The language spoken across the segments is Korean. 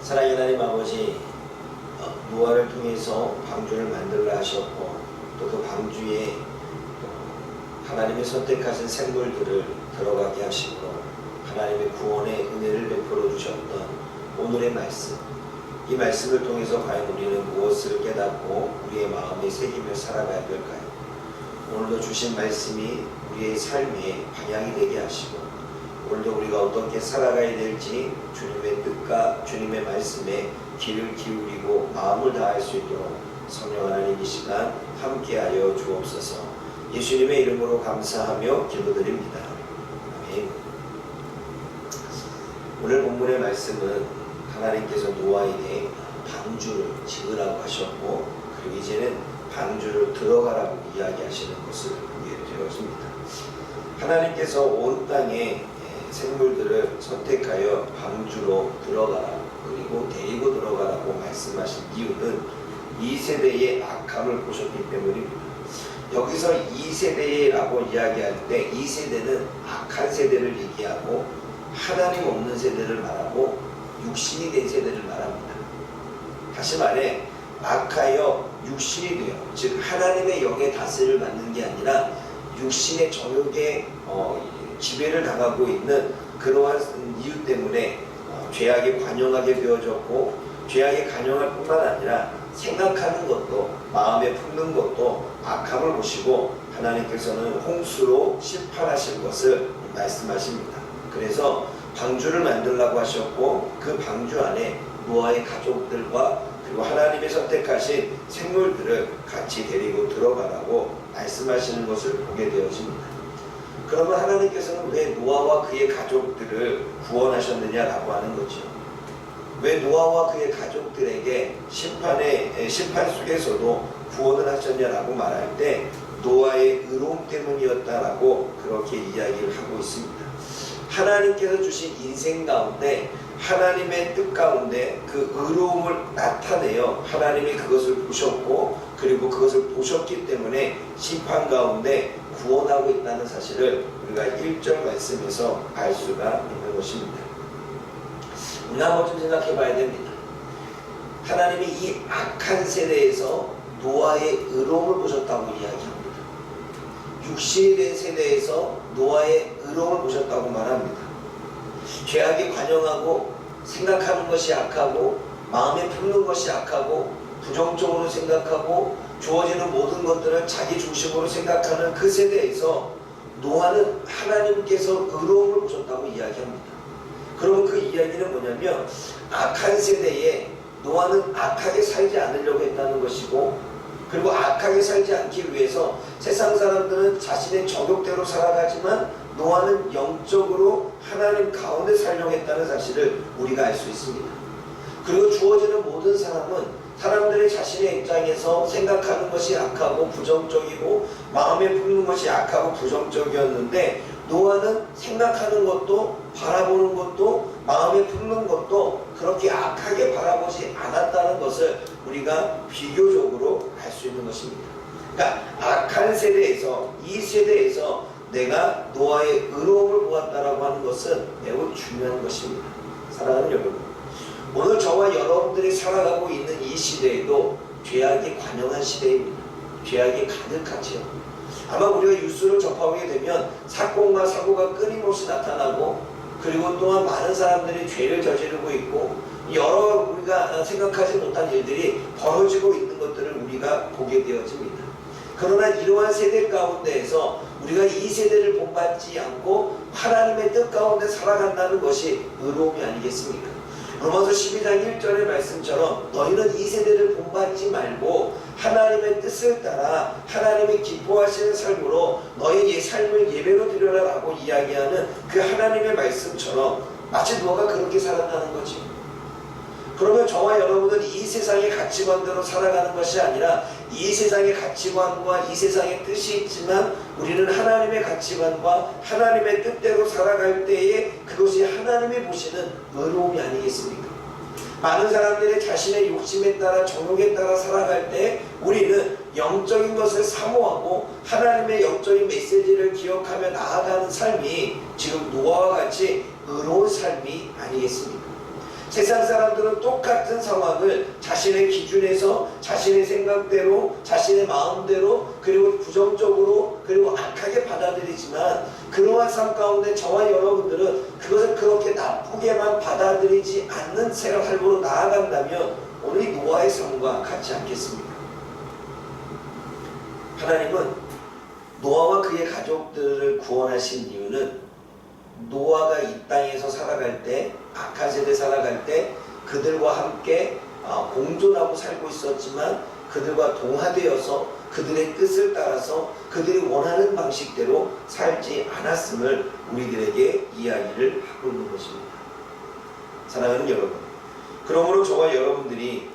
사랑의 하나님 아버지, 노아를 통해서 방주를 만들라 하셨고 또 그 방주에 하나님이 선택하신 생물들을 들어가게 하시고 하나님의 구원의 은혜를 베풀어 주셨던 오늘의 말씀, 이 말씀을 통해서 과연 우리는 무엇을 깨닫고 우리의 마음에 새기며 살아가야 될까요? 오늘도 주신 말씀이 우리의 삶의 방향이 되게 하시고 오늘도 우리가 어떻게 살아가야 될지 주님의 뜻과 주님의 말씀에 귀를 기울이고 마음을 다할 수 있도록 성령 하나님 이 시간 함께하여 주옵소서. 예수님의 이름으로 감사하며 기도드립니다. 아멘. 오늘 본문의 말씀은 하나님께서 노아에게 방주를 지으라고 하셨고 그리고 이제는 방주를 들어가라고 이야기하시는 것을 보게 되었습니다. 하나님께서 온 땅에 생물들을 선택하여 방주로 들어가라 그리고 데리고 들어가라고 말씀하신 이유는 이 세대의 악함을 보셨기 때문입니다. 여기서 이 세대라고 이야기할 때 이 세대는 악한 세대를 얘기하고 하나님 없는 세대를 말하고 육신이 된 세대를 말합니다. 다시 말해 악하여 육신이 되어 즉 하나님의 영의 다스림을 받는 게 아니라 육신의 정욕에 지배를 당하고 있는 그러한 이유 때문에 죄악에 관영하게 되어졌고 죄악에 관영할 뿐만 아니라 생각하는 것도 마음에 품는 것도 악함을 보시고 하나님께서는 홍수로 심판하실 것을 말씀하십니다. 그래서 방주를 만들라고 하셨고 그 방주 안에 노아의 가족들과 그리고 하나님이 선택하신 생물들을 같이 데리고 들어가라고 말씀하시는 것을 보게 되어집니다. 그러면 하나님께서는 왜 노아와 그의 가족들을 구원하셨느냐라고 하는 거죠. 왜 노아와 그의 가족들에게 심판 속에서도 구원을 하셨냐라고 말할 때 노아의 의로움 때문이었다라고 그렇게 이야기를 하고 있습니다. 하나님께서 주신 인생 가운데 하나님의 뜻 가운데 그 의로움을 나타내어 하나님이 그것을 보셨고 그리고 그것을 보셨기 때문에 심판 가운데 구원하고 있다는 사실을 우리가 1절 말씀에서 알 수가 있는 것입니다. 우리 한번 좀 생각해 봐야 됩니다. 하나님이 이 악한 세대에서 노아의 의로움을 보셨다고 이야기합니다. 육신이 된 세대에서 노아의 의로움을 보셨다고 말합니다. 죄악에 관영하고 생각하는 것이 악하고 마음에 품는 것이 악하고 부정적으로 생각하고 주어지는 모든 것들을 자기 중심으로 생각하는 그 세대에서 노아는 하나님께서 의로움을 보셨다고 이야기합니다. 그러면 그 이야기는 뭐냐면 악한 세대에 노아는 악하게 살지 않으려고 했다는 것이고 그리고 악하게 살지 않기 위해서 세상 사람들은 자신의 정욕대로 살아가지만 노아는 영적으로 하나님 가운데 살려고 했다는 사실을 우리가 알 수 있습니다. 그리고 주어지는 모든 사람들의 자신의 입장에서 생각하는 것이 악하고 부정적이고 마음에 품는 것이 악하고 부정적이었는데 노아는 생각하는 것도 바라보는 것도 마음에 품는 것도 그렇게 악하게 바라보지 않았다는 것을 우리가 비교적으로 알 수 있는 것입니다. 그러니까 악한 세대에서 이 세대에서 내가 노아의 의로움을 보았다라고 하는 것은 매우 중요한 것입니다. 사랑하는 여러분, 오늘 저와 여러분들이 살아가고 있는 이 시대에도 죄악이 관영한 시대입니다. 죄악이 가득하지요. 아마 우리가 뉴스를 접하게 되면 사건과 사고가 끊임없이 나타나고 그리고 또한 많은 사람들이 죄를 저지르고 있고 여러 우리가 생각하지 못한 일들이 벌어지고 있는 것들을 우리가 보게 되어집니다. 그러나 이러한 세대 가운데에서 우리가 이 세대를 본받지 않고 하나님의 뜻 가운데 살아간다는 것이 의로움이 아니겠습니까? 로마서 12장 1절의 말씀처럼 너희는 이 세대를 본받지 말고 하나님의 뜻을 따라 하나님이 기뻐하시는 삶으로 너희의 삶을 예배로 드려라 라고 이야기하는 그 하나님의 말씀처럼 마치 노아가 그렇게 살았다는 거지. 그러면 저와 여러분은 이 세상의 가치관대로 살아가는 것이 아니라 이 세상의 가치관과 이 세상의 뜻이 있지만 우리는 하나님의 가치관과 하나님의 뜻대로 살아갈 때에 그것이 하나님이 보시는 의로움이 아니겠습니까? 많은 사람들이 자신의 욕심에 따라 정욕에 따라 살아갈 때 우리는 영적인 것을 사모하고 하나님의 영적인 메시지를 기억하며 나아가는 삶이 지금 노아와 같이 의로운 삶이 아니겠습니까? 세상 사람들은 똑같은 상황을 자신의 기준에서 자신의 생각대로 자신의 마음대로 그리고 부정적으로 그리고 악하게 받아들이지만 그러한 삶 가운데 저와 여러분들은 그것을 그렇게 나쁘게만 받아들이지 않는 삶으로 나아간다면 오늘 이 노아의 삶과 같지 않겠습니까? 하나님은 노아와 그의 가족들을 구원하신 이유는 노아가 이 땅에서 살아갈 때, 악한 세대 살아갈 때 그들과 함께 공존하고 살고 있었지만 그들과 동화되어서 그들의 뜻을 따라서 그들이 원하는 방식대로 살지 않았음을 우리들에게 이야기를 하고 있는 것입니다. 사랑하는 여러분, 그러므로 저와 여러분들이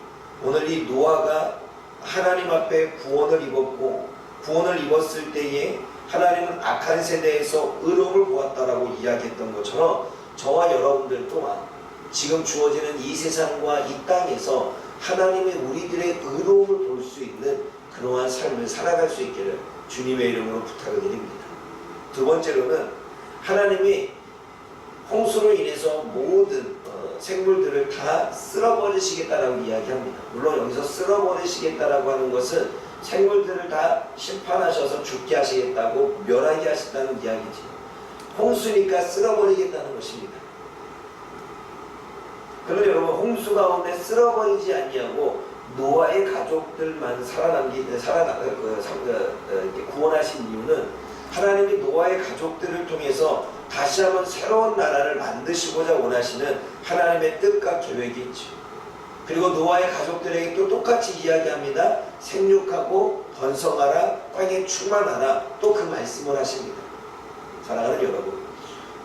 오늘 이 노아가 하나님 앞에 구원을 입었고 구원을 입었을 때에 하나님은 악한 세대에서 의로움을 보았다라고 이야기했던 것처럼 저와 여러분들 또한 지금 주어지는 이 세상과 이 땅에서 하나님의 우리들의 의로움을 볼 수 있는 그러한 삶을 살아갈 수 있기를 주님의 이름으로 부탁을 드립니다. 두 번째로는 하나님이 홍수로 인해서 모든 생물들을 다 쓸어버리시겠다라고 이야기합니다. 물론 여기서 쓸어버리시겠다라고 하는 것은 생물들을 다 심판하셔서 죽게 하시겠다고 멸하게 하신다는 이야기죠. 홍수니까 쓸어버리겠다는 것입니다. 그런데 여러분, 홍수 가운데 쓸어버리지 아니하고 노아의 가족들만 구원하신 이유는 하나님이 노아의 가족들을 통해서 다시 한번 새로운 나라를 만드시고자 원하시는 하나님의 뜻과 계획이 있죠. 그리고 노아의 가족들에게 또 똑같이 이야기합니다. 생육하고 번성하라, 땅에 충만하라, 또 그 말씀을 하십니다. 사랑하는 여러분,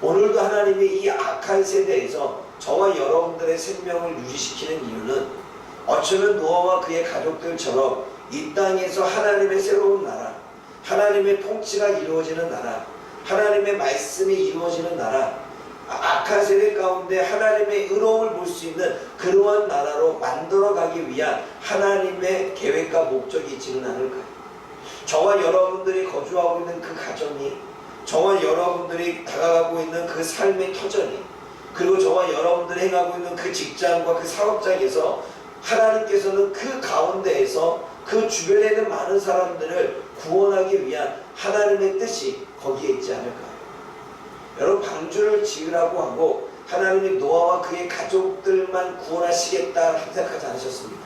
오늘도 하나님이 이 악한 세대에서 저와 여러분들의 생명을 유지시키는 이유는 어쩌면 노아와 그의 가족들처럼 이 땅에서 하나님의 새로운 나라, 하나님의 통치가 이루어지는 나라, 하나님의 말씀이 이루어지는 나라, 악한 세대 가운데 하나님의 의로움을 볼 수 있는 그러한 나라로 만들어가기 위한 하나님의 계획과 목적이 있지는 않을까요? 저와 여러분들이 거주하고 있는 그 가정이, 저와 여러분들이 다가가고 있는 그 삶의 터전이, 그리고 저와 여러분들이 행하고 있는 그 직장과 그 사업장에서 하나님께서는 그 가운데에서 그 주변에 있는 많은 사람들을 구원하기 위한 하나님의 뜻이 거기에 있지 않을까요? 여러분, 방주를 지으라고 하고 하나님이 노아와 그의 가족들만 구원하시겠다 생각하지 않으셨습니다.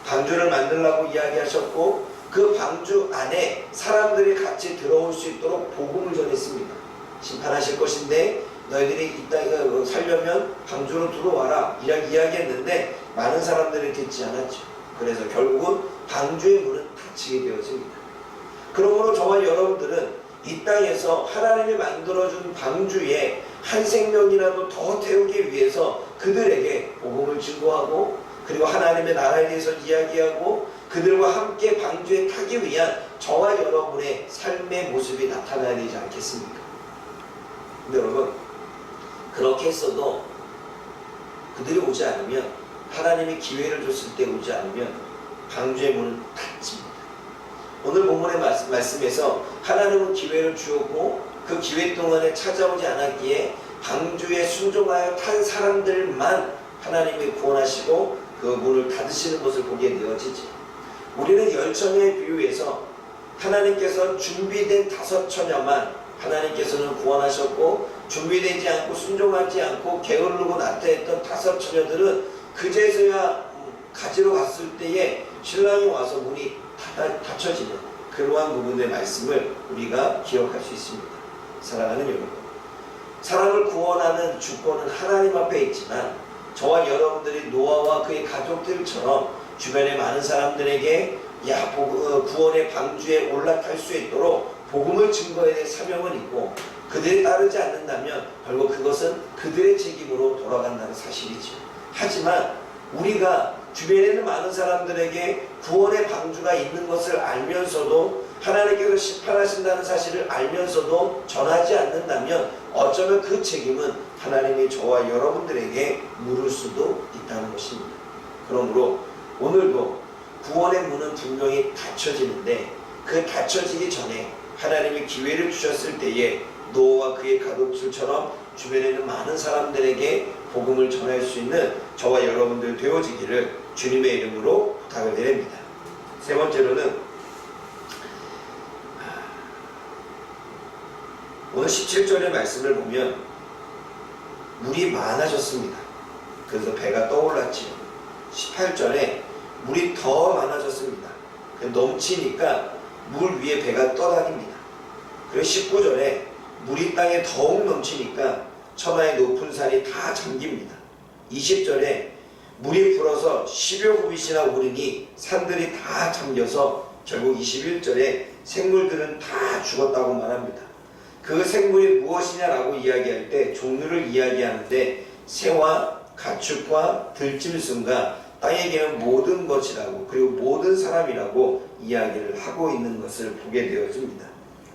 방주를 만들라고 이야기하셨고 그 방주 안에 사람들이 같이 들어올 수 있도록 복음을 전했습니다. 심판하실 것인데 너희들이 이 땅에 살려면 방주로 들어와라 이야기했는데 많은 사람들이 듣지 않았죠. 그래서 결국은 방주의 문은 닫히게 되어집니다. 그러므로 저와 여러분들은 이 땅에서 하나님이 만들어준 방주에 한 생명이라도 더 태우기 위해서 그들에게 복음을 증거하고 그리고 하나님의 나라에 대해서 이야기하고 그들과 함께 방주에 타기 위한 저와 여러분의 삶의 모습이 나타나야 되지 않겠습니까? 근데 여러분, 그렇게 했어도 그들이 오지 않으면, 하나님이 기회를 줬을 때 오지 않으면 방주의 문은 닫힙니다. 오늘 본문의 말씀에서 하나님은 기회를 주었고 그 기회 동안에 찾아오지 않았기에 방주에 순종하여 탄 사람들만 하나님이 구원하시고 그 문을 닫으시는 것을 보게 되어지죠. 우리는 열처녀에 비유해서 하나님께서 준비된 5처녀만 하나님께서는 구원하셨고 준비되지 않고 순종하지 않고 게으르고 나태했던 5처녀들은 그제서야 가지러 갔을 때에 신랑이 와서 문이 닫혀지는 그러한 부분의 말씀을 우리가 기억할 수 있습니다. 사랑하는 여러분, 사람을 구원하는 주권은 하나님 앞에 있지만 저와 여러분들이 노아와 그의 가족들처럼 주변의 많은 사람들에게 구원의 방주에 올라탈 수 있도록 복음을 증거해야 될 사명은 있고 그들이 따르지 않는다면 결국 그것은 그들의 책임으로 돌아간다는 사실이죠. 하지만 우리가 주변에 있는 많은 사람들에게 구원의 방주가 있는 것을 알면서도 하나님께서 심판하신다는 사실을 알면서도 전하지 않는다면 어쩌면 그 책임은 하나님이 저와 여러분들에게 물을 수도 있다는 것입니다. 그러므로 오늘도 구원의 문은 분명히 닫혀지는데 그 닫혀지기 전에 하나님이 기회를 주셨을 때에 노아와 그의 가족들처럼 주변에 있는 많은 사람들에게 복음을 전할 수 있는 저와 여러분들 되어지기를 주님의 이름으로 부탁을 드립니다. 세 번째로는 오늘 17절의 말씀을 보면 물이 많아졌습니다. 그래서 배가 떠올랐지요. 18절에 물이 더 많아졌습니다. 넘치니까 물 위에 배가 떠다닙니다. 그리고 19절에 물이 땅에 더욱 넘치니까 천하의 높은 산이 다 잠깁니다. 20절에 물이 불어서 10여 구빗이나 오르니 산들이 다 잠겨서 결국 21절에 생물들은 다 죽었다고 말합니다. 그 생물이 무엇이냐라고 이야기할 때 종류를 이야기하는데 새와 가축과 들짐승과 땅에 기는 모든 것이라고 그리고 모든 사람이라고 이야기를 하고 있는 것을 보게 되어집니다.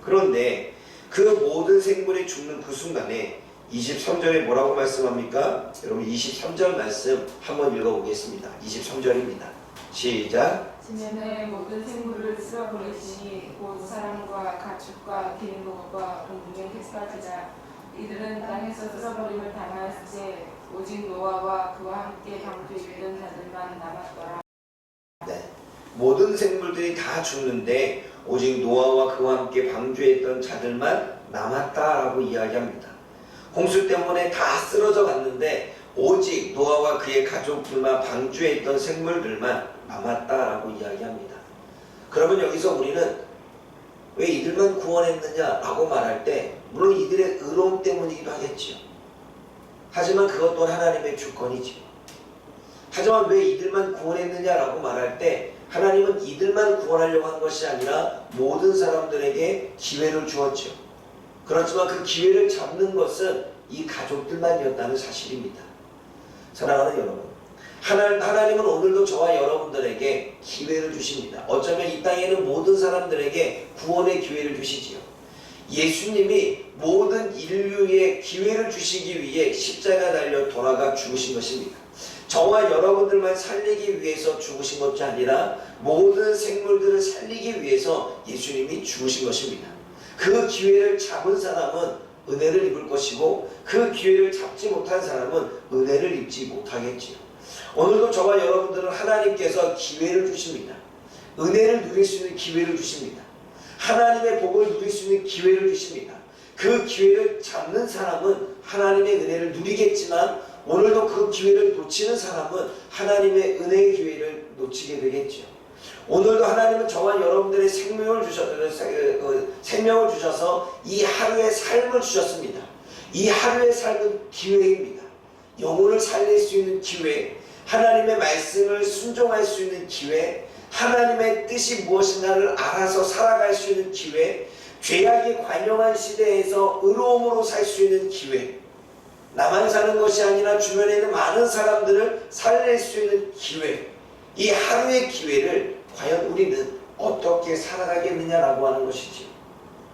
그런데 그 모든 생물이 죽는 그 순간에 23절에 뭐라고 말씀합니까? 여러분 23절 말씀 한번 읽어보겠습니다. 23절입니다. 시작. 지면의 모든 생물을 쓸어버리시니 곧 사람과 가축과 기는 것과 동물의 햇살이라. 이들은 땅에서 쓸어버림을 당할지 오직 노아와 그와 함께 방주에 있던 자들만 남았더라. 네. 모든 생물들이 다 죽는데 오직 노아와 그와 함께 방주에 있던 자들만 남았다라고 이야기합니다. 홍수 때문에 다 쓰러져 갔는데 오직 노아와 그의 가족들만 방주에 있던 생물들만 남았다라고 이야기합니다. 그러면 여기서 우리는 왜 이들만 구원했느냐라고 말할 때 물론 이들의 의로움 때문이기도 하겠지요. 하지만 그것 또한 하나님의 주권이지요. 하지만 왜 이들만 구원했느냐라고 말할 때 하나님은 이들만 구원하려고 한 것이 아니라 모든 사람들에게 기회를 주었죠. 그렇지만 그 기회를 잡는 것은 이 가족들만이었다는 사실입니다. 사랑하는 여러분, 하나님은 오늘도 저와 여러분들에게 기회를 주십니다. 어쩌면 이 땅에는 모든 사람들에게 구원의 기회를 주시지요. 예수님이 모든 인류에 기회를 주시기 위해 십자가 달려 돌아가 죽으신 것입니다. 저와 여러분들만 살리기 위해서 죽으신 것이 아니라 모든 생물들을 살리기 위해서 예수님이 죽으신 것입니다. 그 기회를 잡은 사람은 은혜를 입을 것이고 그 기회를 잡지 못한 사람은 은혜를 입지 못하겠지요. 오늘도 저와 여러분들은 하나님께서 기회를 주십니다. 은혜를 누릴 수 있는 기회를 주십니다. 하나님의 복을 누릴 수 있는 기회를 주십니다. 그 기회를 잡는 사람은 하나님의 은혜를 누리겠지만 오늘도 그 기회를 놓치는 사람은 하나님의 은혜의 기회를 놓치게 되겠죠. 오늘도 하나님은 저와 여러분들의 생명을 주셔서 이 하루의 삶을 주셨습니다. 이 하루의 삶은 기회입니다. 영혼을 살릴 수 있는 기회, 하나님의 말씀을 순종할 수 있는 기회, 하나님의 뜻이 무엇인가를 알아서 살아갈 수 있는 기회, 죄악이 관영한 시대에서 의로움으로 살 수 있는 기회, 나만 사는 것이 아니라 주변에 있는 많은 사람들을 살릴 수 있는 기회, 이 하루의 기회를 과연 우리는 어떻게 살아가겠느냐라고 하는 것이지요.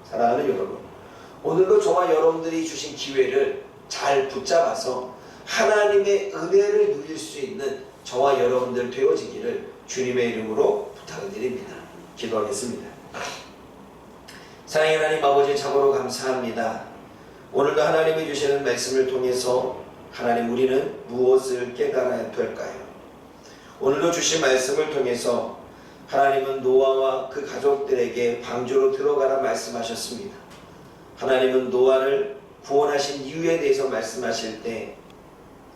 사랑하는 여러분, 오늘도 저와 여러분들이 주신 기회를 잘 붙잡아서 하나님의 은혜를 누릴 수 있는 저와 여러분들 되어지기를 주님의 이름으로 부탁을 드립니다. 기도하겠습니다. 사랑의 하나님 아버지, 참으로 감사합니다. 오늘도 하나님이 주시는 말씀을 통해서 하나님, 우리는 무엇을 깨달아야 될까요? 오늘도 주신 말씀을 통해서 하나님은 노아와 그 가족들에게 방주로 들어가라 말씀하셨습니다. 하나님은 노아를 구원하신 이유에 대해서 말씀하실 때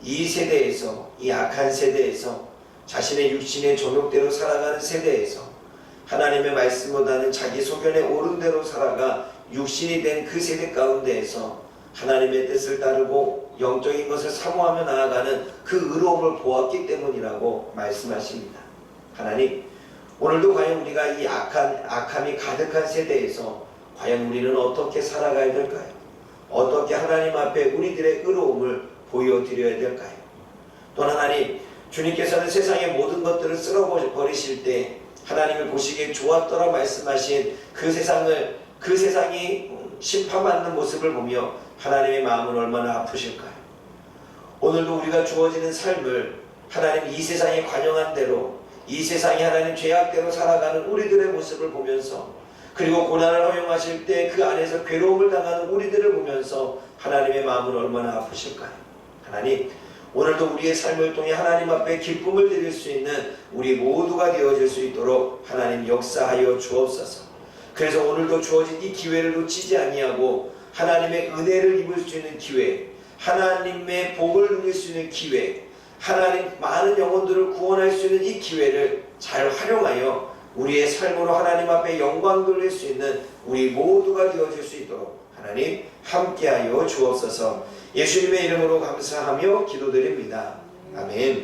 이 세대에서, 이 악한 세대에서, 자신의 육신의 정욕대로 살아가는 세대에서 하나님의 말씀보다는 자기 소견에 옳은 대로 살아가 육신이 된 그 세대 가운데에서 하나님의 뜻을 따르고 영적인 것을 사모하며 나아가는 그 의로움을 보았기 때문이라고 말씀하십니다. 하나님, 오늘도 과연 우리가 이 악함이 가득한 세대에서 과연 우리는 어떻게 살아가야 될까요? 어떻게 하나님 앞에 우리들의 의로움을 보여드려야 될까요? 또 하나님, 주님께서는 세상의 모든 것들을 쓸어버리실 때 하나님을 보시기에 좋았더라 말씀하신 그 세상이 심판받는 모습을 보며 하나님의 마음은 얼마나 아프실까요? 오늘도 우리가 주어지는 삶을 하나님, 이 세상에 관영한 대로, 이 세상이 하나님 죄악대로 살아가는 우리들의 모습을 보면서 그리고 고난을 허용하실 때 그 안에서 괴로움을 당하는 우리들을 보면서 하나님의 마음은 얼마나 아프실까요? 하나님, 오늘도 우리의 삶을 통해 하나님 앞에 기쁨을 드릴 수 있는 우리 모두가 되어질 수 있도록 하나님 역사하여 주옵소서. 그래서 오늘도 주어진 이 기회를 놓치지 아니하고 하나님의 은혜를 입을 수 있는 기회, 하나님의 복을 누릴 수 있는 기회, 하나님 많은 영혼들을 구원할 수 있는 이 기회를 잘 활용하여 우리의 삶으로 하나님 앞에 영광 돌릴 수 있는 우리 모두가 되어질 수 있도록 하나님 함께하여 주옵소서. 예수님의 이름으로 감사하며 기도드립니다. 아멘.